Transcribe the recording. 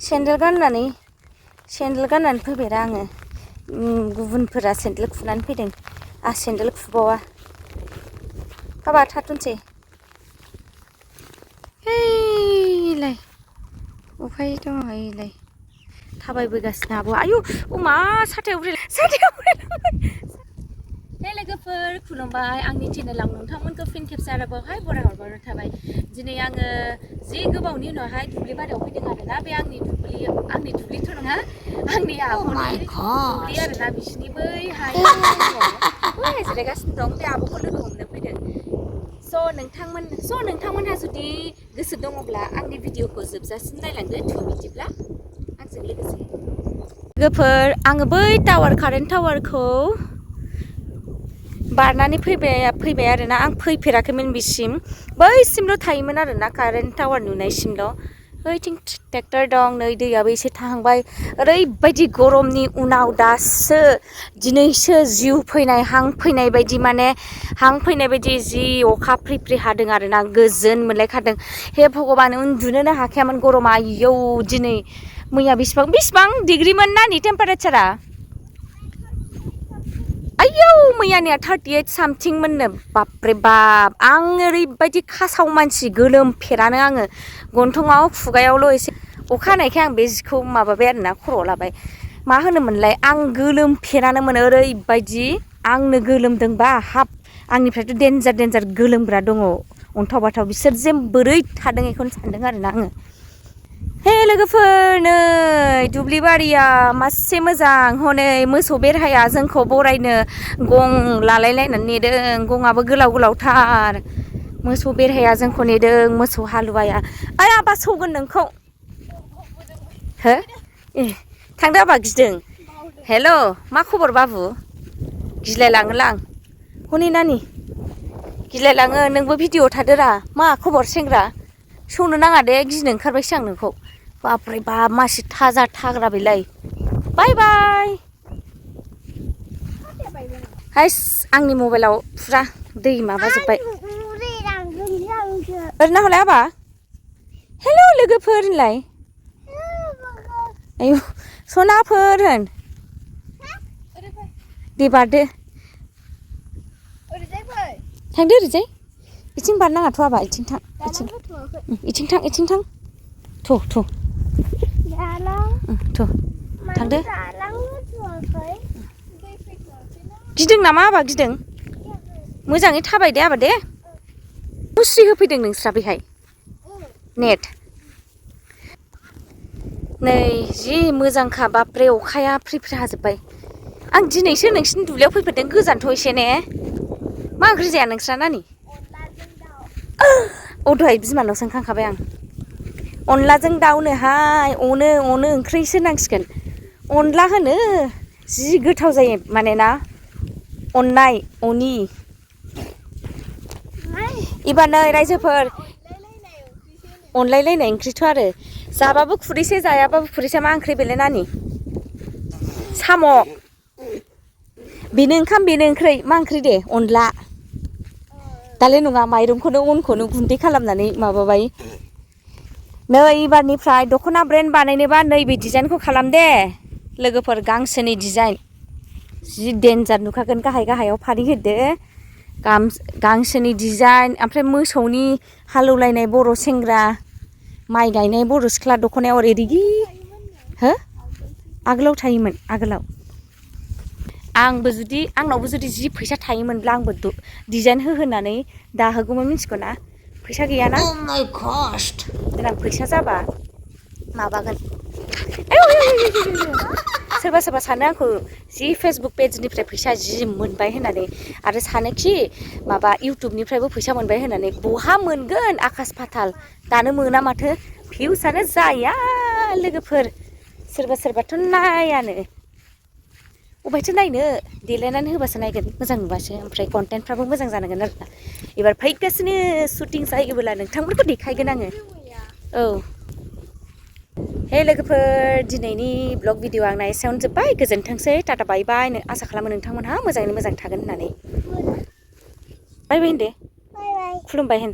सेन्देल गाननानै फैबाय आङो गुबुनफोरा सेन्देल खुनानै फैदों आं सेन्देल खुबावा हाबा थाथ'नोसै हेलाय अफाय दङ हेलाय थाबायबोगासिनो आब' आयु मा साथायाव हे लोगोफोर खुलुमबाय आंनि चेनेलाव नोंथांमोनखौ फिन खेबसे आरोबावहाय बराय हरबावनाय थाबाय दिनै आङो जि गोबावनि उनावहाय दुब्लि बारियाव फैदों आरोना बे आंनि दुब्लिथ' नङा आंनि आब'नि दुब्लि आरोना बिसिनि बैहाय जिरायगासिनो दं बे आब'खौ लोगो हमनो फैदों स' नोंथांमोनहा जुदि गोसो दङब्ला आंनि भिडिअखौ जोबजासिम नायलांदो बिदिब्ला आंजों लोगोसे लोगोफोर आङो बै कारेन्ट टावारखौ बारनानै फैबाय आरोना आं फैफेराखैमोन बिसिम बैसिमल' थायोमोन आरोना कारेन्ट टावार नुनायसिमल' ओइथिं ट्रेक्टर दं नै दैयाबो एसे थाहांबाय ओरैबायदि गरमनि उनाव दासो दिनैसो जिउ फैनाय हां फैनाय बायदि जि अखा फ्रि फ्रि हादों आरोना गोजोन मोनलायखादों हे भगबान उन्दुनोनो हाखायामोन गरमा आयौ दिनै मैया बेसेबां डिग्रिमोन नानि टेम्पारेचारा आयौ मैयानिया 38 सामथिं मोननो बापरे बाप आं ओरैबायदि खासाव मानसि गोलोमफेरानो आङो गन्थङाव खुगायावल' एसे अखा हानायखाय आं बे जिखौ माबाबाय आरोना खर'आव लाबाय मा होनोमोनलाय आं गोलोमफेरानोमोन ओरैबायदि आंनो गोलोमदोंबा हाब आंनिफ्रायथ' देन्जार गोलोमग्रा दङ अन्थाव बाथाव बिसोर जे बोरै थादों बेखौनो सानदों आरोना आङो हे लोगोफोर नै दुब्लि बारिया मासे मोजां हनै मोसौ बेरहाया जोंखौ बरायनो गं लालायलायनानै नेदों गङाबो गोलावथार मोसौ बेरहाया जोंखौ नेदों मोसौ हालुवाया आइ आबा सौगोन नोंखौ हो थांदो आबा गिदों हेल' मा खबर बाबु गिलायलाङोलां हनै नानि गिलायलाङो नोंबो भिडिअ' थादोरा मा खबर सेंग्रा सौनो नाङा दे गिनो ओंखारबायसो आं नोंखौ बापरे बाप मासे थाग्रा बेलाय बाय बाय हाइस आंनि मबाइलाव फुरा दै माबाजोब्बाय ओरैनो हलाय आबा हेल' लोगोफोर होनलाय आयु सनाफोर होन दे बारदो थांदो ओरैजाय इथिं बारनाङाथ' आबा इथिं थां थ' थांदो गिदों नामा आबा गिदों मोजाङै थाबाय दे आबा दे मुस्रि होफैदों नोंस्रा बेहाय नेट नै जि मोजांखा बापरे अखाया फ्रि फ्रि हाजोब्बाय आं दिनैसो नोंसिनि दुब्लियाव फैफेरदों गोजानथ' एसे ने मा ओंख्रि जाया नोंस्रा नानि दहाय बिमानाव सोंखांखाबाय आं अनलाजों दाउनोहाय अनो ओंख्रिसो नांसिगोन अनला होनो जि गोथाव जायो माने ना अननि एबार नै रायजोफोर अनलायलायनाय ओंख्रिथ' आरो जाबाबो खुरैसे जायाबाबो खुरैसे मा ओंख्रि बेलाय नानि साम' बेनो ओंखाम बेनो ओंख्रि मा ओंख्रि दे अनला दालाय नङा माइरंखौनो अनखौनो गुन्दै खालामनानै माबाबाय नै एबारनिफ्राय दख'ना ब्रेन्ड बानायनोबा नैबे डिजाइनखौ खालाम दे लोगोफोर गांसोनि डिजाइन जि देन्जार नुखागोन गाहायाव फारि होदो गांसोनि डिजाइन ओमफ्राय मोसौनि हालौलायनाय बर' सेंग्रा माइ गायनाय बर' सिख्ला दख'नायाव ओरै रिगि हो आगोलाव थायोमोन आंनावबो जुदि जि फैसा थायोमोनब्ला आंबो डिजाइन होनानै दाहोगौमोन मिथिगौ ना फैसा गैयाना देनां फैसा जाबा माबागोन सोरबा सानो आंखौ जि फेसबुक पेजनिफ्राय फैसा जि मोनबाय होननानै आरो सानोखि माबा इउटुबनिफ्रायबो फैसा मोनबाय होननानै बहा मोनगोन आकाश फाताल दानो मोना माथो भिउसआनो जाया लोगोफोर सोरबाथ' नायानो अबेहायथो नायनो देलायनानै होबासो नायगोन मोजां नुबासो ओमफ्राय कन्टेन्टफ्राबो मोजां जानांगोन आरोना एबार फैगासिनो शुटिं जायोबोला नोंथांमोनखौ देखायगोन आङो औ हे लोगोफोर दिनैनि ब्लग भिडिअ आंना एसेयावनो जोब्बाय गोजोनथोंसै टाटा बाय बाय आसा खालामो नोंथांमोनहा मोजाङैनो मोजां थागोन होननानै बाय बाय होन दे खुलुमबाय होन